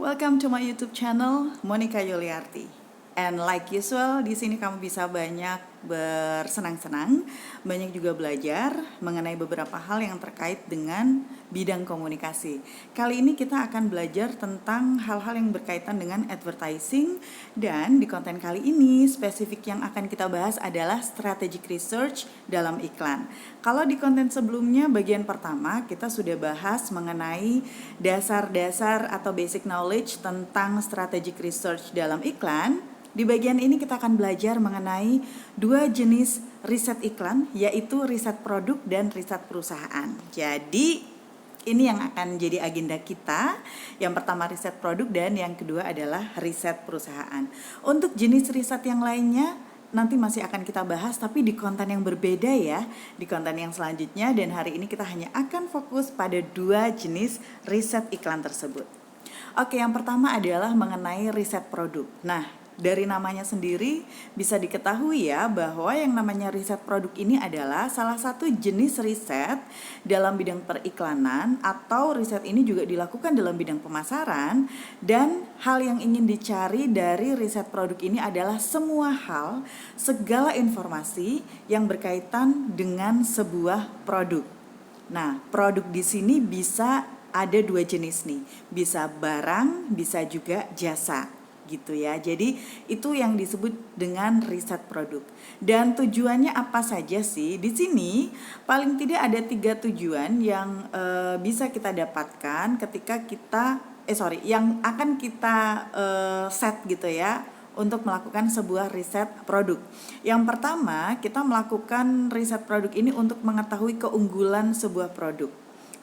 Welcome to my YouTube channel, Monica Yuliarti. And like usual, di sini kamu bisa banyak bersenang-senang, banyak juga belajar mengenai beberapa hal yang terkait dengan bidang komunikasi. Kali ini kita akan belajar tentang hal-hal yang berkaitan dengan advertising, dan di konten kali ini spesifik yang akan kita bahas adalah strategic research dalam iklan. Kalau di konten sebelumnya bagian pertama kita sudah bahas mengenai dasar-dasar atau basic knowledge tentang strategic research dalam iklan. Di bagian ini kita akan belajar mengenai dua jenis riset iklan, yaitu riset produk dan riset perusahaan. Jadi ini yang akan jadi agenda kita. Yang pertama riset produk dan yang kedua adalah riset perusahaan. Untuk jenis riset yang lainnya nanti masih akan kita bahas, tapi di konten yang berbeda ya, di konten yang selanjutnya. Dan hari ini kita hanya akan fokus pada dua jenis riset iklan tersebut. Oke, yang pertama adalah mengenai riset produk. Nah, dari namanya sendiri bisa diketahui ya bahwa yang namanya riset produk ini adalah salah satu jenis riset dalam bidang periklanan, atau riset ini juga dilakukan dalam bidang pemasaran. Dan hal yang ingin dicari dari riset produk ini adalah semua hal, segala informasi yang berkaitan dengan sebuah produk. Nah, produk di sini bisa ada dua jenis nih, bisa barang, bisa juga jasa gitu ya. Jadi itu yang disebut dengan riset produk. Dan tujuannya apa saja sih? Di sini paling tidak ada 3 tujuan yang bisa kita dapatkan ketika kita yang akan kita set gitu ya untuk melakukan sebuah riset produk. Yang pertama, kita melakukan riset produk ini untuk mengetahui keunggulan sebuah produk.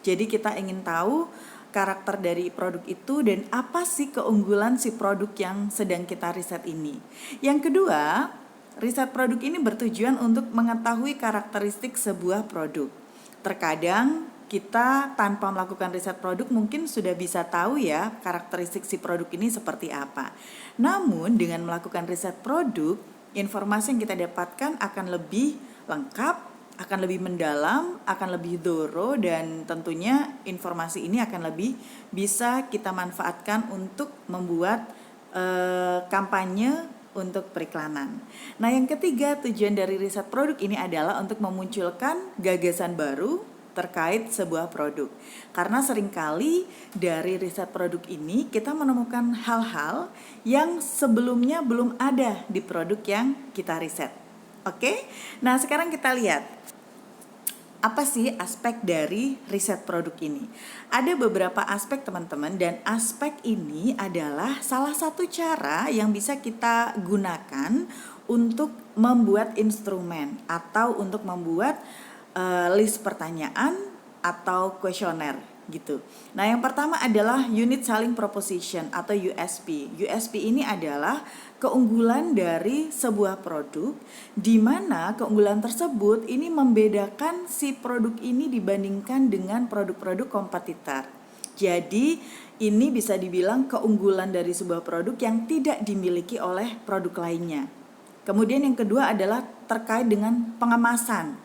Jadi kita ingin tahu karakter dari produk itu dan apa sih keunggulan si produk yang sedang kita riset ini. Yang kedua, riset produk ini bertujuan untuk mengetahui karakteristik sebuah produk. Terkadang kita tanpa melakukan riset produk mungkin sudah bisa tahu ya karakteristik si produk ini seperti apa. Namun dengan melakukan riset produk, informasi yang kita dapatkan akan lebih lengkap, akan lebih mendalam, akan lebih thorough, dan tentunya informasi ini akan lebih bisa kita manfaatkan untuk membuat kampanye untuk periklanan. Nah, yang ketiga, tujuan dari riset produk ini adalah untuk memunculkan gagasan baru terkait sebuah produk. Karena seringkali dari riset produk ini kita menemukan hal-hal yang sebelumnya belum ada di produk yang kita riset. Oke? Nah, sekarang kita lihat apa sih aspek dari riset produk ini? Ada beberapa aspek teman-teman, dan aspek ini adalah salah satu cara yang bisa kita gunakan untuk membuat instrumen atau untuk membuat list pertanyaan atau kuesioner gitu. Nah, yang pertama adalah Unit Selling Proposition atau USP. USP ini adalah keunggulan dari sebuah produk, di mana keunggulan tersebut ini membedakan si produk ini dibandingkan dengan produk-produk kompetitor. Jadi ini bisa dibilang keunggulan dari sebuah produk yang tidak dimiliki oleh produk lainnya. Kemudian yang kedua adalah terkait dengan pengemasan.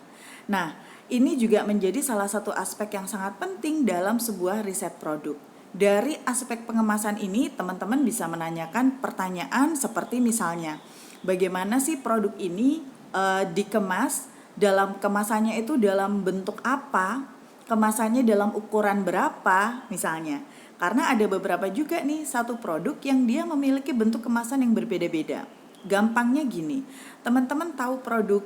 Nah, ini juga menjadi salah satu aspek yang sangat penting dalam sebuah riset produk. Dari aspek pengemasan ini, teman-teman bisa menanyakan pertanyaan seperti misalnya, bagaimana sih produk ini dikemas? Dalam kemasannya itu dalam bentuk apa? Kemasannya dalam ukuran berapa misalnya? Karena ada beberapa juga nih satu produk yang dia memiliki bentuk kemasan yang berbeda-beda. Gampangnya gini, teman-teman tahu produk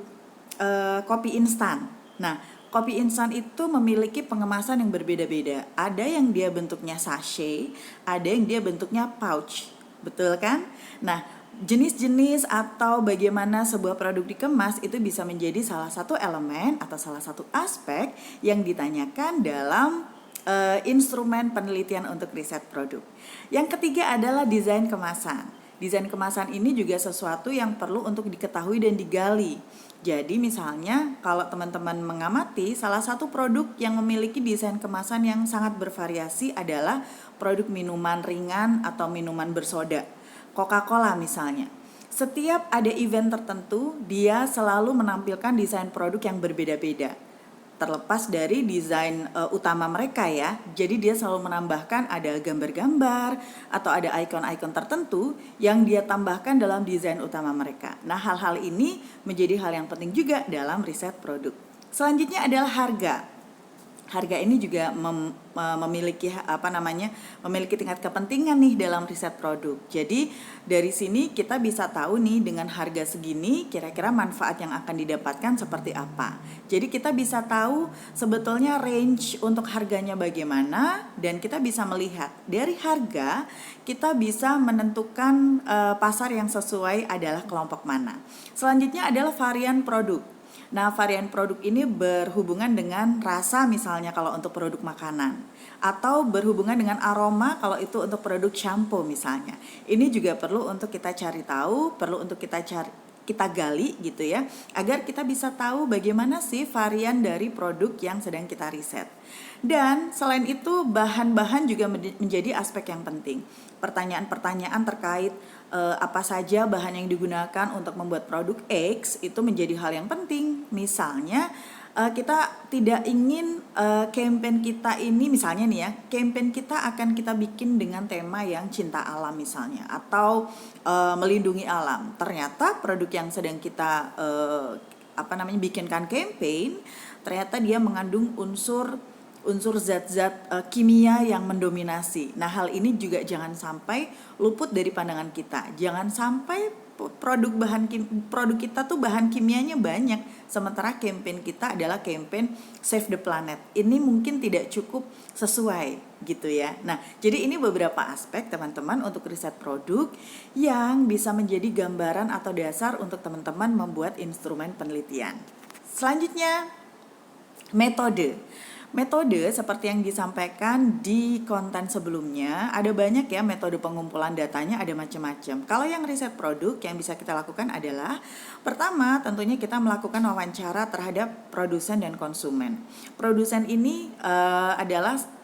kopi instan. Nah, kopi instan itu memiliki pengemasan yang berbeda-beda. Ada yang dia bentuknya sachet, ada yang dia bentuknya pouch. Betul kan? Nah, jenis-jenis atau bagaimana sebuah produk dikemas itu bisa menjadi salah satu elemen atau salah satu aspek yang ditanyakan dalam instrumen penelitian untuk riset produk. Yang ketiga adalah desain kemasan. Desain kemasan ini juga sesuatu yang perlu untuk diketahui dan digali. Jadi misalnya kalau teman-teman mengamati, salah satu produk yang memiliki desain kemasan yang sangat bervariasi adalah produk minuman ringan atau minuman bersoda. Coca-Cola misalnya. Setiap ada event tertentu, dia selalu menampilkan desain produk yang berbeda-beda. terlepas dari desain utama mereka ya. Jadi dia selalu menambahkan ada gambar-gambar atau ada ikon-ikon tertentu yang dia tambahkan dalam desain utama mereka. Nah, hal-hal ini menjadi hal yang penting juga dalam riset produk. Selanjutnya adalah harga. Harga ini juga memiliki memiliki tingkat kepentingan nih dalam riset produk. Jadi dari sini kita bisa tahu nih dengan harga segini kira-kira manfaat yang akan didapatkan seperti apa. Jadi kita bisa tahu sebetulnya range untuk harganya bagaimana, dan kita bisa melihat dari harga kita bisa menentukan pasar yang sesuai adalah kelompok mana. Selanjutnya adalah varian produk. Nah, varian produk ini berhubungan dengan rasa misalnya kalau untuk produk makanan, atau berhubungan dengan aroma kalau itu untuk produk shampoo misalnya. Ini juga perlu untuk kita cari tahu, perlu untuk kita gali gitu ya, agar kita bisa tahu bagaimana sih varian dari produk yang sedang kita riset. Dan selain itu bahan-bahan juga menjadi aspek yang penting. Pertanyaan-pertanyaan terkait apa saja bahan yang digunakan untuk membuat produk X itu menjadi hal yang penting. Misalnya kita tidak ingin campaign kita ini, misalnya nih ya, campaign kita akan kita bikin dengan tema yang cinta alam misalnya, atau melindungi alam. Ternyata produk yang sedang kita bikinkan campaign, ternyata dia mengandung unsur zat-zat kimia yang mendominasi. Nah, hal ini juga jangan sampai luput dari pandangan kita. Jangan sampai produk kita tuh bahan kimianya banyak, sementara campaign kita adalah campaign Save the Planet. Ini mungkin tidak cukup sesuai gitu ya. Nah, jadi ini beberapa aspek teman-teman untuk riset produk yang bisa menjadi gambaran atau dasar untuk teman-teman membuat instrumen penelitian. Selanjutnya, metode. Metode seperti yang disampaikan di konten sebelumnya, ada banyak ya metode pengumpulan datanya, ada macam-macam. Kalau yang riset produk yang bisa kita lakukan adalah, pertama tentunya kita melakukan wawancara terhadap produsen dan konsumen. Produsen ini adalah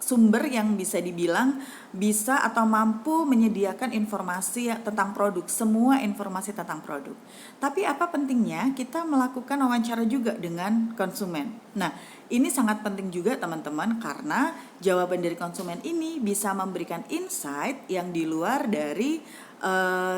sumber yang bisa dibilang bisa atau mampu menyediakan informasi tentang produk, semua informasi tentang produk. Tapi apa pentingnya kita melakukan wawancara juga dengan konsumen. Nah, ini sangat penting juga teman-teman, karena jawaban dari konsumen ini bisa memberikan insight yang di luar dari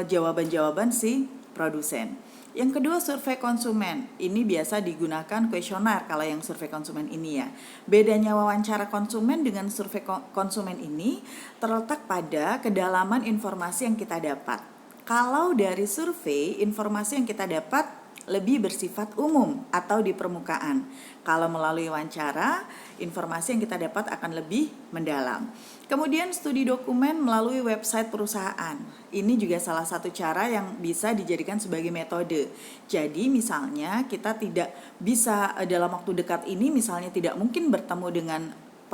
jawaban-jawaban si produsen. Yang kedua, survei konsumen. Ini biasa digunakan kuesioner kalau yang survei konsumen ini ya. Bedanya wawancara konsumen dengan survei konsumen ini terletak pada kedalaman informasi yang kita dapat. Kalau dari survei, informasi yang kita dapat lebih bersifat umum atau di permukaan. Kalau melalui wawancara, informasi yang kita dapat akan lebih mendalam. Kemudian studi dokumen melalui website perusahaan. Ini juga salah satu cara yang bisa dijadikan sebagai metode. Jadi misalnya kita tidak bisa dalam waktu dekat ini misalnya tidak mungkin bertemu dengan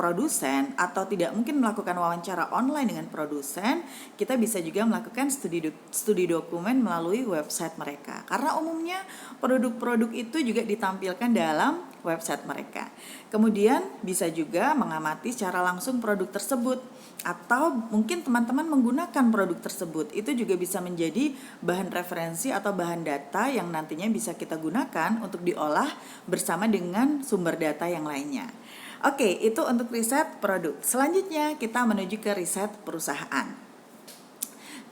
produsen atau tidak mungkin melakukan wawancara online dengan produsen, kita bisa juga melakukan studi dokumen melalui website mereka. Karena umumnya produk-produk itu juga ditampilkan dalam website mereka. Kemudian bisa juga mengamati secara langsung produk tersebut, atau mungkin teman-teman menggunakan produk tersebut. Itu juga bisa menjadi bahan referensi atau bahan data yang nantinya bisa kita gunakan untuk diolah bersama dengan sumber data yang lainnya. Oke, itu untuk riset produk. Selanjutnya kita menuju ke riset perusahaan.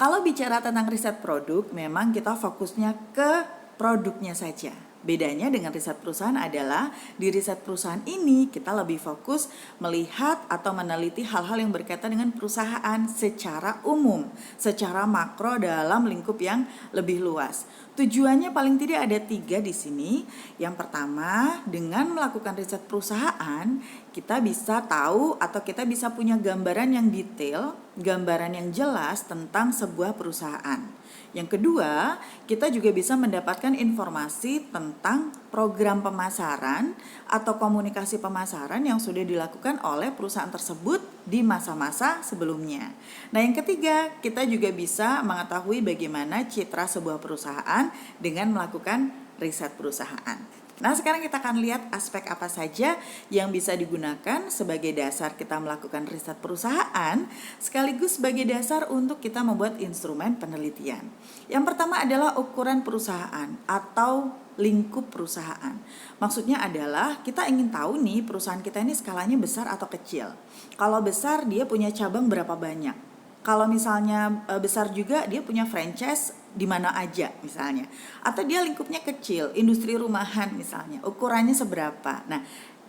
Kalau bicara tentang riset produk, memang kita fokusnya ke produknya saja. Bedanya dengan riset perusahaan adalah di riset perusahaan ini kita lebih fokus melihat atau meneliti hal-hal yang berkaitan dengan perusahaan secara umum, secara makro dalam lingkup yang lebih luas. Tujuannya paling tidak ada 3 di sini. Yang pertama, dengan melakukan riset perusahaan, kita bisa tahu atau kita bisa punya gambaran yang detail, gambaran yang jelas tentang sebuah perusahaan. Yang kedua, kita juga bisa mendapatkan informasi tentang program pemasaran atau komunikasi pemasaran yang sudah dilakukan oleh perusahaan tersebut di masa-masa sebelumnya. Nah, yang ketiga, kita juga bisa mengetahui bagaimana citra sebuah perusahaan dengan melakukan riset perusahaan. Nah, sekarang kita akan lihat aspek apa saja yang bisa digunakan sebagai dasar kita melakukan riset perusahaan, sekaligus sebagai dasar untuk kita membuat instrumen penelitian. Yang pertama adalah ukuran perusahaan atau lingkup perusahaan. Maksudnya adalah kita ingin tahu nih perusahaan kita ini skalanya besar atau kecil. Kalau besar, dia punya cabang berapa banyak. Kalau misalnya besar juga, dia punya franchise di mana aja misalnya. Atau dia lingkupnya kecil, industri rumahan misalnya, ukurannya seberapa. Nah,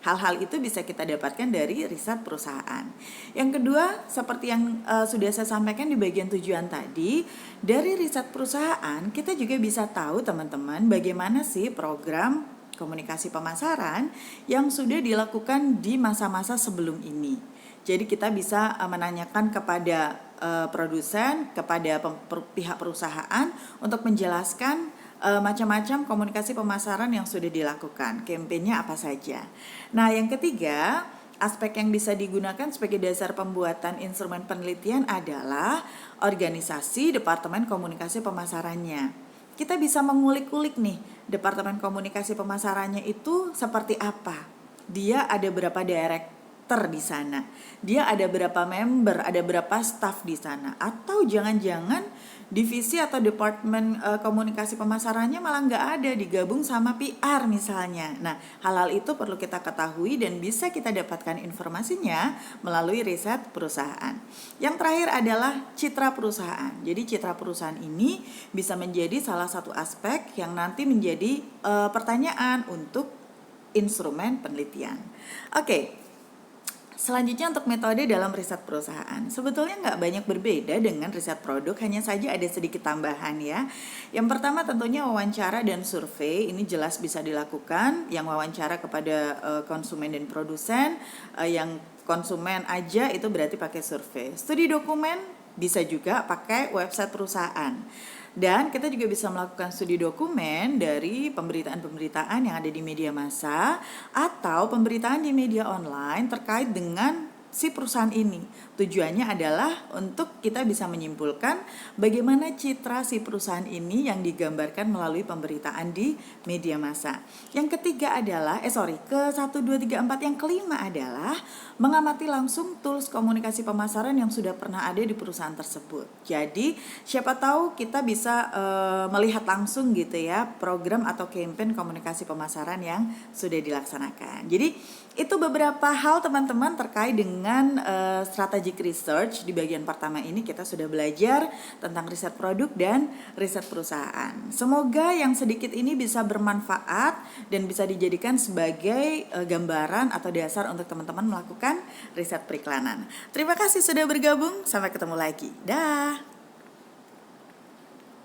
hal-hal itu bisa kita dapatkan dari riset perusahaan. Yang kedua, seperti yang sudah saya sampaikan di bagian tujuan tadi, dari riset perusahaan kita juga bisa tahu teman-teman bagaimana sih program komunikasi pemasaran yang sudah dilakukan di masa-masa sebelum ini. Jadi kita bisa menanyakan kepada produsen, kepada pihak perusahaan untuk menjelaskan macam-macam komunikasi pemasaran yang sudah dilakukan, kampanyenya apa saja. Nah, yang ketiga, aspek yang bisa digunakan sebagai dasar pembuatan instrumen penelitian adalah organisasi departemen komunikasi pemasarannya. Kita bisa mengulik-ulik nih, departemen komunikasi pemasarannya itu seperti apa. Dia ada berapa director di sana, dia ada berapa member, ada berapa staff di sana, atau jangan-jangan divisi atau departemen komunikasi pemasarannya malah nggak ada, digabung sama PR misalnya. Nah, hal-hal itu perlu kita ketahui dan bisa kita dapatkan informasinya melalui riset perusahaan. Yang terakhir adalah citra perusahaan. Jadi citra perusahaan ini bisa menjadi salah satu aspek yang nanti menjadi pertanyaan untuk instrumen penelitian. Oke. Selanjutnya untuk metode dalam riset perusahaan, sebetulnya nggak banyak berbeda dengan riset produk, hanya saja ada sedikit tambahan ya. Yang pertama tentunya wawancara dan survei, ini jelas bisa dilakukan, yang wawancara kepada konsumen dan produsen, yang konsumen aja itu berarti pakai survei. Studi dokumen bisa juga pakai website perusahaan. Dan kita juga bisa melakukan studi dokumen dari pemberitaan-pemberitaan yang ada di media massa atau pemberitaan di media online terkait dengan si perusahaan ini. Tujuannya adalah untuk kita bisa menyimpulkan bagaimana citra si perusahaan ini yang digambarkan melalui pemberitaan di media massa. Yang ketiga adalah ke 1, 2, 3, 4 yang kelima adalah mengamati langsung tools komunikasi pemasaran yang sudah pernah ada di perusahaan tersebut. Jadi siapa tahu kita bisa melihat langsung gitu ya program atau campaign komunikasi pemasaran yang sudah dilaksanakan. Jadi itu beberapa hal teman-teman terkait dengan strategic research. Di bagian pertama ini kita sudah belajar tentang riset produk dan riset perusahaan. Semoga yang sedikit ini bisa bermanfaat dan bisa dijadikan sebagai gambaran atau dasar untuk teman-teman melakukan riset periklanan. Terima kasih sudah bergabung, sampai ketemu lagi. Dah.